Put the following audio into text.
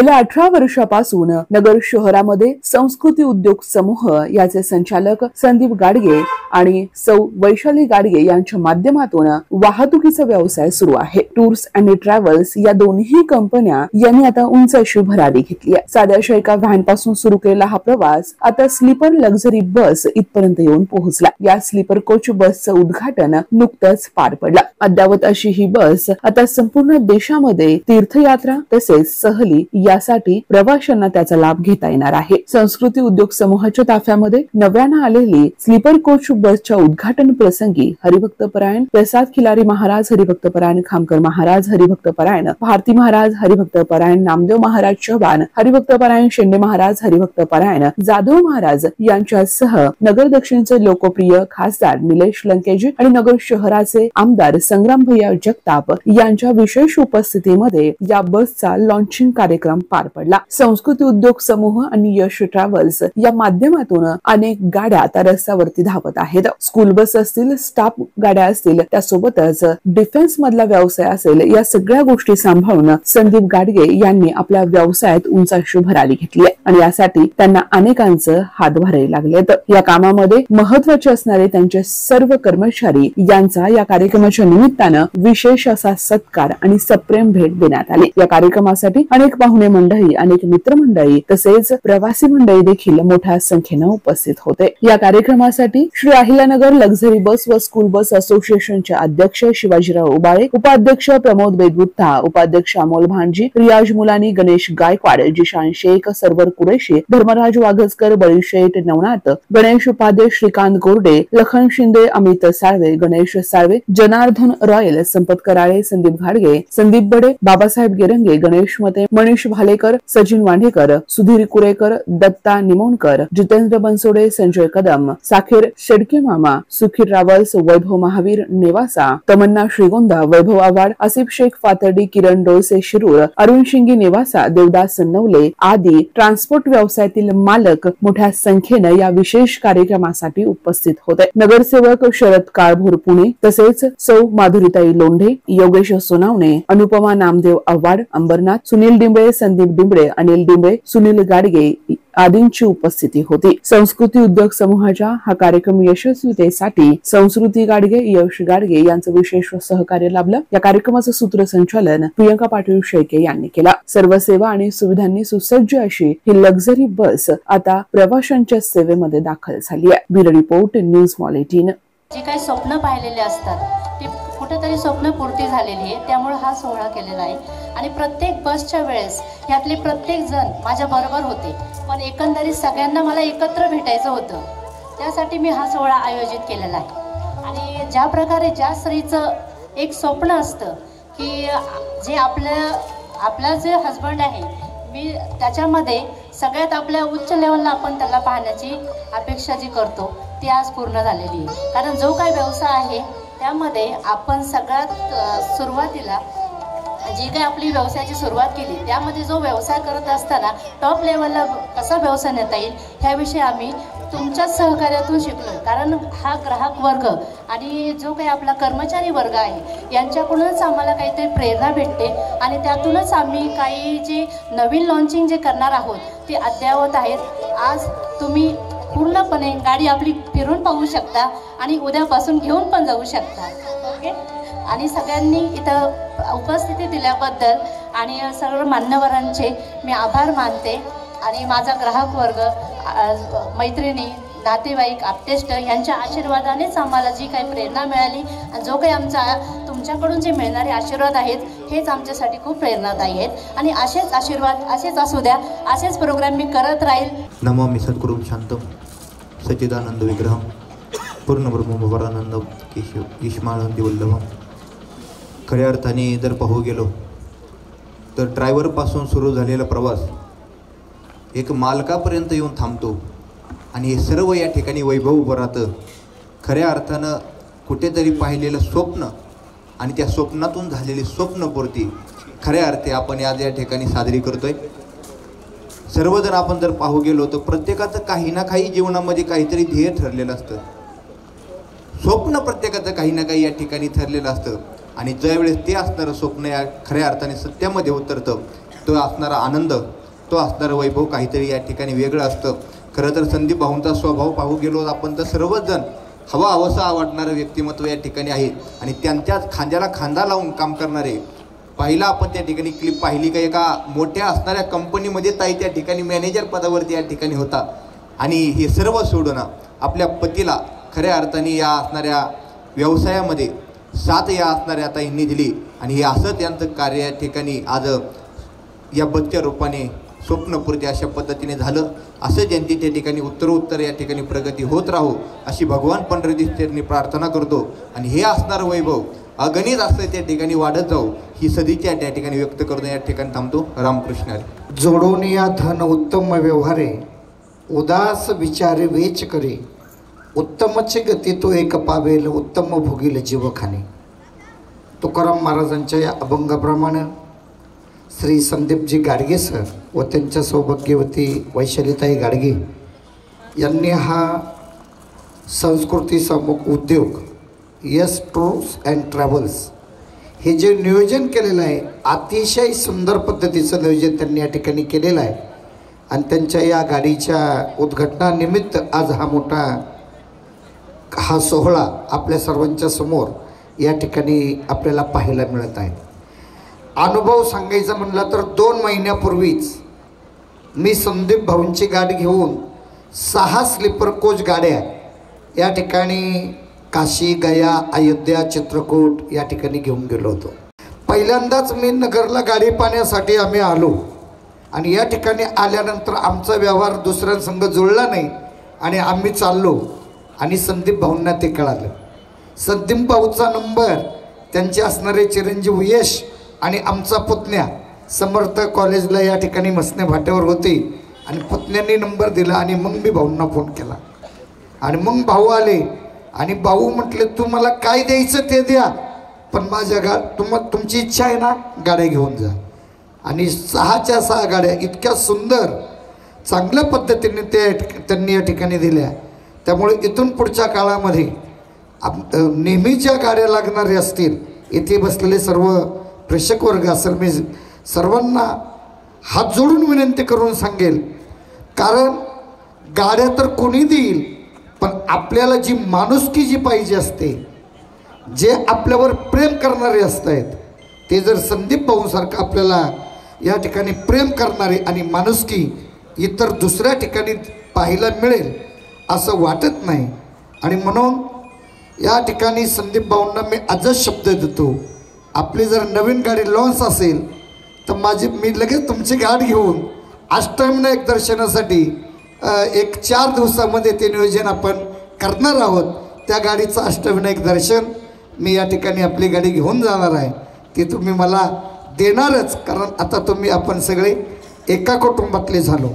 गेल्या 18 वर्षापासून नगर शहरामध्ये संस्कृती उद्योग समूह याचे संचालक संदीप गाडगे आणि सौ वैशाली गाडगे यांच्या माध्यमातून वाहतुकीचा व्यवसाय सुरू आहे। टूर्स अँड ट्रॅव्हल्स या दोन्ही कंपन्या यांनी आता उंच अशी भरारी घेतली आहे। साध्याशा एका व्हॅन पासून सुरू केलेला हा प्रवास आता स्लीपर लक्झरी बस इथपर्यंत येऊन पोहोचला। या स्लीपर कोच बसचं उद्घाटन नुकतंच पार पडलं। अद्यावत अशी ही बस आता संपूर्ण देशामध्ये तीर्थयात्रा तसेच सहली यासाठी प्रवाशांना त्याचा लाभ घेता येणार आहे। संस्कृती उद्योग समूहाच्या ताफ्यामध्ये नव्यानं आलेली स्लीपर कोच बसच्या उद्घाटन प्रसंगी हरिभक्तपरायण प्रसाद खिलारी महाराज, हरिभक्तपरायण खामकर महाराज, हरिभक्तपरायण भारती महाराज, हरिभक्तपरायण नामदेव महाराज चव्हाण, हरिभक्तपरायण शेंडे महाराज, हरिभक्तपरायण जाधव महाराज यांच्यासह नगर दक्षिणचे लोकप्रिय खासदार निलेश लंकेजी आणि नगर शहराचे आमदार संग्राम भैया जगताप यांच्या विशेष उपस्थितीमध्ये या बसचा लॉन्चिंग कार्यक्रम पार पडला। संस्कृती उद्योग समूह आणि यश ट्रॅव्हल्स या माध्यमातून अनेक गाड्या आता रस्त्यावरती धावत आहेत। स्कूल बस असतील, स्टाफ गाड्या असतील, त्यासोबतच डिफेन्स मधला व्यवसाय असेल, या सगळ्या गोष्टी सांभाळून संदीप गाडगे यांनी आपल्या व्यवसायात उंच अशी भरारी घेतली आहे आणि यासाठी त्यांना अनेकांचं हातभारही लागलेत। या कामामध्ये महत्त्वाचे असणारे त्यांचे सर्व कर्मचारी यांचा या कार्यक्रमाच्या निमित्तानं विशेष असा सत्कार आणि सप्रेम भेट देण्यात आली। या कार्यक्रमासाठी अनेक पाहुणे मंडळी, अनेक मित्रमंडळी तसेच प्रवासी मंडळी देखील मोठ्या संख्येने उपस्थित होते। या कार्यक्रमासाठी श्री अहिल्यानगर लक्झरी बस व स्कूल बस असोसिएशनचे अध्यक्ष शिवाजीराव उबाळे, उपाध्यक्ष प्रमोद बेदगुप्ता, उपाध्यक्ष अमोल भांजी, रियाज मुलानी, गणेश गायकवाड, जिशान शेख, सरवर कुरेशी, धर्मराज वाघजकर, बळीशेठ नवनाथ, गणेश उपाध्ये, श्रीकांत गोरडे, लखन शिंदे, अमित साळवे, गणेश साळवे, जनार्दन रॉयल, संपत कराळे, संदीप घाडगे, संदीप बडे, बाबासाहेब गेरंगे, गणेश मते, मनीष भालेकर, सचिन वांढेकर, सुधीर कुरेकर, दत्ता निमोणकर, जितेंद्र बनसोडे, संजय कदम, साखर शेडके मामा, सुखीर रावल्स, वैभव महावीर नेवासा, तमन्ना श्रीगोंदा, वैभव आव्हाड, आसिफ शेख फातर्डी, किरण डोळसे शिरूर, अरुण शिंगी नेवासा, देवदास नवले आदी ट्रान्सपोर्ट व्यवसायातील मालक मोठ्या संख्येने या विशेष कार्यक्रमासाठी उपस्थित होते। नगरसेवक शरद काळभोर पुणे तसेच सौ माधुरीताई लोंढे, योगेश सोनावणे, अनुपमा नामदेव आव्हाड, अंबरनाथ, सुनील डिंबळे, संदीप डिंबळे, अनिल डिंबळे, सुनील गाडगे आदींची उपस्थिती होती। संस्कृती उद्योग समूहाच्या हा कार्यक्रम यशस्वीतेसाठी संस्कृती गाडगे, यश गाडगे यांचं विशेष सहकार्य लाभलं। या कार्यक्रमाचं सूत्रसंचालन प्रियंका पाटील शेळके यांनी केला। सर्व सेवा आणि सुविधांनी सुसज्ज अशी ही लक्झरी बस आता प्रवाशांच्या सेवेमध्ये दाखल झाली आहे। Bureau report, news mall 18। जे काही स्वप्न पाहिलेले असतात ते कुठेतरी स्वप्नपूर्ती झालेली आहे, त्यामुळे हा सोहळा केलेला आहे आणि प्रत्येक बसच्या वेळेस यातले प्रत्येक जण माझ्या बरोबर होते, पण एकंदरीत सगळ्यांना मला एकत्र भेटायचं होतं, त्यासाठी मी हा सोहळा आयोजित केलेला आहे। आणि ज्या प्रकारे ज्या स्त्रीचं एक स्वप्न असतं की जे आपला जे हजबंड आहे, मी त्याच्यामध्ये सगळ्यात आपल्या उच्च लेवलला आपण त्याला पाहण्याची अपेक्षा जी करतो ती आज पूर्ण झालेली आहे। कारण जो काही व्यवसाय आहे त्यामध्ये आपण सगळ्यात सुरुवातीला जी काही आपली व्यवसायाची सुरुवात केली त्यामध्ये जो व्यवसाय करत असताना टॉप लेवलला कसा व्यवसाय नेता येईल ह्याविषयी आम्ही तुमच्याच सहकार्यातून शिकलो। कारण हा ग्राहक वर्ग आणि जो काही आपला कर्मचारी वर्ग आहे यांच्याकडूनच आम्हाला काहीतरी प्रेरणा भेटते आणि त्यातूनच आम्ही काही जे नवीन लॉन्चिंग जे करणार आहोत ते अद्ययावत आहेत। आज तुम्ही पूर्णपणे गाडी आपली फिरून पाहू शकता आणि उद्यापासून घेऊन पण जाऊ शकता। ओके, आणि सगळ्यांनी इथं उपस्थिती दिल्याबद्दल आणि सर्व मान्यवरांचे मी आभार मानते आणि माझा ग्राहक वर्ग, मैत्रिणी, नातेवाईक, आप्तेष्ट यांच्या आशीर्वादानेच आम्हाला जी काही प्रेरणा मिळाली आणि जो काही आमचा तुमच्याकडून जे मिळणारे आशीर्वाद आहेत हेच आमच्यासाठी खूप प्रेरणादायी आहेत आणि असेच आशीर्वाद असेच असू द्या, असेच प्रोग्राम मी करत राहील। नमामि सद्गुरुं शांतम सच्चिदानंद विग्रहम पूर्णब्रह्मपरानंदम केशव ईश्मानंदी वल्लभम। खऱ्या अर्थाने जर पाहू गेलो तर ड्रायव्हरपासून सुरू झालेला प्रवास एक मालकापर्यंत येऊन थांबतो आणि हे सर्व या ठिकाणी वैभव उभं राहतं। खऱ्या अर्थानं कुठेतरी पाहिलेलं स्वप्न आणि त्या स्वप्नातून झालेली स्वप्नपूर्ती खऱ्या अर्थी आपण आज या ठिकाणी साजरी करतोय। सर्वजण आपण जर पाहू गेलो तर प्रत्येकाचं काही ना काही जीवनामध्ये काहीतरी ध्येय ठरलेलं असतं, स्वप्न प्रत्येकाचं काही ना काही या ठिकाणी ठरलेलं असतं आणि ज्यावेळेस ते असणारं स्वप्न या खऱ्या अर्थाने सत्यामध्ये उतरतं तो असणारा आनंद, तो असणारं वैभव काहीतरी या ठिकाणी वेगळं असतं. खरं तर संदीप भाऊंचा स्वभाव पाहू गेलो आपण तर सर्वच जण हवा हवंसं आवडणारं व्यक्तिमत्व या ठिकाणी आहे आणि त्यांच्याच खांद्याला खांदा लावून काम करणारे. पहिला आपण त्या ठिकाणी क्लिप पाहिली का एका मोठ्या असणाऱ्या कंपनीमध्ये ताई त्या ठिकाणी मॅनेजर पदावरती या ठिकाणी होता आणि हे सर्व सोडून आपल्या पतीला खऱ्या अर्थाने या असणाऱ्या व्यवसायामध्ये साथ या असणाऱ्या ताईंनी दिली आणि हे असं त्यांचं कार्य या ठिकाणी आज या बसच्या रूपाने स्वप्नपूर्ती अशा पद्धतीने झालं. असं ज्यांची त्या ठिकाणी उत्तरोत्तर या ठिकाणी प्रगती होत राहो अशी भगवान पंढरीचरणी प्रार्थना करतो आणि हे असणारं वैभव अगणित असं त्या ठिकाणी वाढत जाऊ ही सदिच्छा त्या ठिकाणी व्यक्त करून या ठिकाणी थांबतो. रामकृष्ण हरी. जोडून या धन उत्तम व्यवहारे, उदास विचारे वेच करे, उत्तमचे गती तो एक पावेल, उत्तम भोगील जीवखाने. तुकाराम महाराजांच्या या अभंगाप्रमाणे श्री संदीपजी गाडगे सर व त्यांच्या सौभाग्यवती वैशालीताई गाडगे यांनी हा संस्कृती सम्मुख उद्योग यस टूर्स अँड ट्रॅव्हल्स हे जे नियोजन केलेलं आहे, अतिशय सुंदर पद्धतीचं नियोजन त्यांनी या ठिकाणी केलेलं आहे आणि त्यांच्या या गाडीच्या उद्घाटनानिमित्त आज हा सोहळा आपल्या सर्वांच्या समोर या ठिकाणी आपल्याला पाहायला मिळत आहे. अनुभव सांगायचा म्हटला तर 2 महिन्यापूर्वीच मी संदीप भाऊंची गाडी घेऊन 6 स्लीपर कोच गाड्या या ठिकाणी काशी, गया, अयोध्या, चित्रकूट या ठिकाणी घेऊन गेलो होतो. पहिल्यांदाच मी नगरला गाडी पाहण्यासाठी आम्ही आलो आणि या ठिकाणी आल्यानंतर आमचा व्यवहार दुसऱ्यांसंग जुळला नाही आणि आम्ही चाललो आणि संदीप भाऊंना ते कळालं. संदीप भाऊचा नंबर त्यांचे असणारे चिरंजीव यश आणि आमचा पुतण्या समर्थ कॉलेजला या ठिकाणी मसने भाट्यावर होते आणि पुतण्याने नंबर दिला आणि मग मी भाऊंना फोन केला आणि मग भाऊ आले आणि भाऊ म्हटले तू मला काय द्यायचं ते द्या, पण माझ्या तुमची इच्छा आहे ना गाड्या घेऊन जा. आणि 6च्या 6 गाड्या इतक्या सुंदर चांगल्या पद्धतीने त्यांनी या ठिकाणी दिल्या. त्यामुळे इथून पुढच्या काळामध्ये नेहमीच्या गाड्या लागणाऱ्या असतील, इथे बसलेले सर्व प्रेक्षक वर्ग असेल, मी सर्वांना हात जोडून विनंती करून सांगेल, कारण गाड्या तर कोणी देईल, पण आपल्याला जी माणुसकी जी पाहिजे असते, जे आपल्यावर प्रेम करणारे असतात, ते जर संदीप भाऊसारखं आपल्याला या ठिकाणी प्रेम करणारे आणि माणुसकी इतर दुसऱ्या ठिकाणी पाहायला मिळेल असं वाटत नाही. आणि म्हणून या ठिकाणी संदीप भाऊंना मी आजच शब्द देतो, आपली जर नवीन गाडी लॉन्च असेल तर मी लगेच तुमची गाडी घेऊन अष्टविनायक दर्शनासाठी 4 दिवसामध्ये ते नियोजन आपण करणार आहोत. त्या गाडीचं अष्टविनायक दर्शन मी या ठिकाणी आपली गाडी घेऊन जाणार आहे, ते तुम्ही मला देणारच, कारण आता आपण सगळे एका कुटुंबातले झालो.